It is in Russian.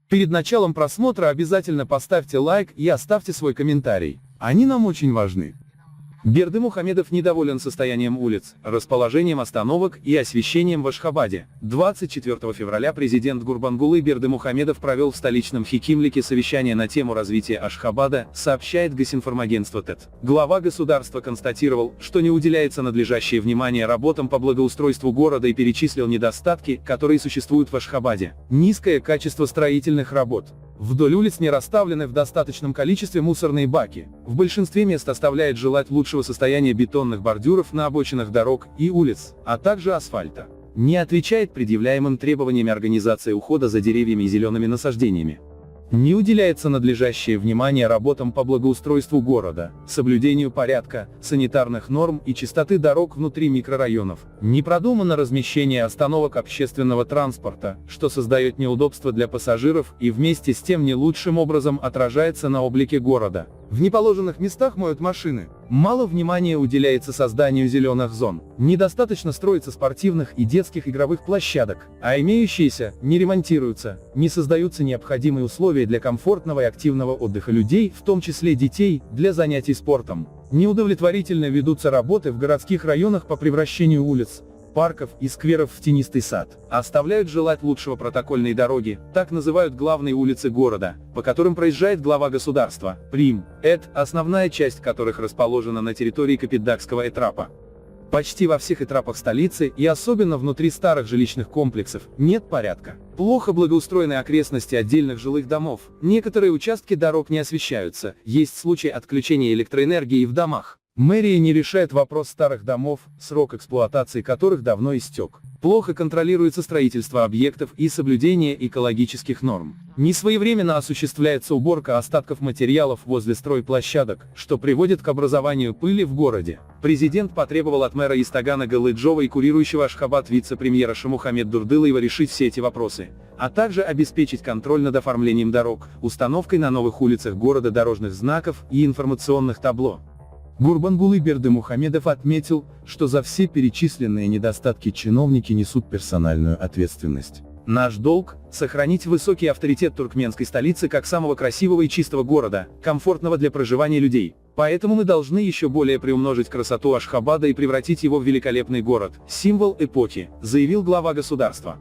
Перед началом просмотра обязательно поставьте лайк и оставьте свой комментарий. Они нам очень важны. Бердымухамедов недоволен состоянием улиц, расположением остановок и освещением в Ашхабаде. 24 февраля президент Гурбангулы Бердымухамедов провел в столичном Хикимлике совещание на тему развития Ашхабада, сообщает Госинформагентство ТЭТ. Глава государства констатировал, что не уделяется надлежащее внимание работам по благоустройству города и перечислил недостатки, которые существуют в Ашхабаде. Низкое качество строительных работ. Вдоль улиц не расставлены в достаточном количестве мусорные баки. В большинстве мест оставляет желать лучшего состояния бетонных бордюров на обочинах дорог и улиц, а также асфальта. Не отвечает предъявляемым требованиям организации ухода за деревьями и зелеными насаждениями. Не уделяется надлежащее внимание работам по благоустройству города, соблюдению порядка, санитарных норм и чистоты дорог внутри микрорайонов. Не продумано размещение остановок общественного транспорта, что создает неудобства для пассажиров и вместе с тем не лучшим образом отражается на облике города. В неположенных местах моют машины. Мало внимания уделяется созданию зеленых зон. Недостаточно строится спортивных и детских игровых площадок, а имеющиеся не ремонтируются, не создаются необходимые условия для комфортного и активного отдыха людей, в том числе детей, для занятий спортом. Неудовлетворительно ведутся работы в городских районах по превращению улиц, парков и скверов в тенистый сад. Оставляют желать лучшего протокольные дороги, так называют главные улицы города, по которым проезжает глава государства, Прим, основная часть которых расположена на территории Капитдакского этрапа. Почти во всех этрапах столицы, и особенно внутри старых жилищных комплексов, нет порядка. Плохо благоустроены окрестности отдельных жилых домов, некоторые участки дорог не освещаются, есть случаи отключения электроэнергии в домах. Мэрия не решает вопрос старых домов, срок эксплуатации которых давно истек. Плохо контролируется строительство объектов и соблюдение экологических норм. Несвоевременно осуществляется уборка остатков материалов возле стройплощадок, что приводит к образованию пыли в городе. Президент потребовал от мэра Истагана Галыджова и курирующего Ашхабад вице-премьера Шамухамед Дурдылаева решить все эти вопросы, а также обеспечить контроль над оформлением дорог, установкой на новых улицах города дорожных знаков и информационных табло. Гурбангулы Бердымухамедов отметил, что за все перечисленные недостатки чиновники несут персональную ответственность. Наш долг – сохранить высокий авторитет туркменской столицы как самого красивого и чистого города, комфортного для проживания людей. Поэтому мы должны еще более приумножить красоту Ашхабада и превратить его в великолепный город, символ эпохи, заявил глава государства.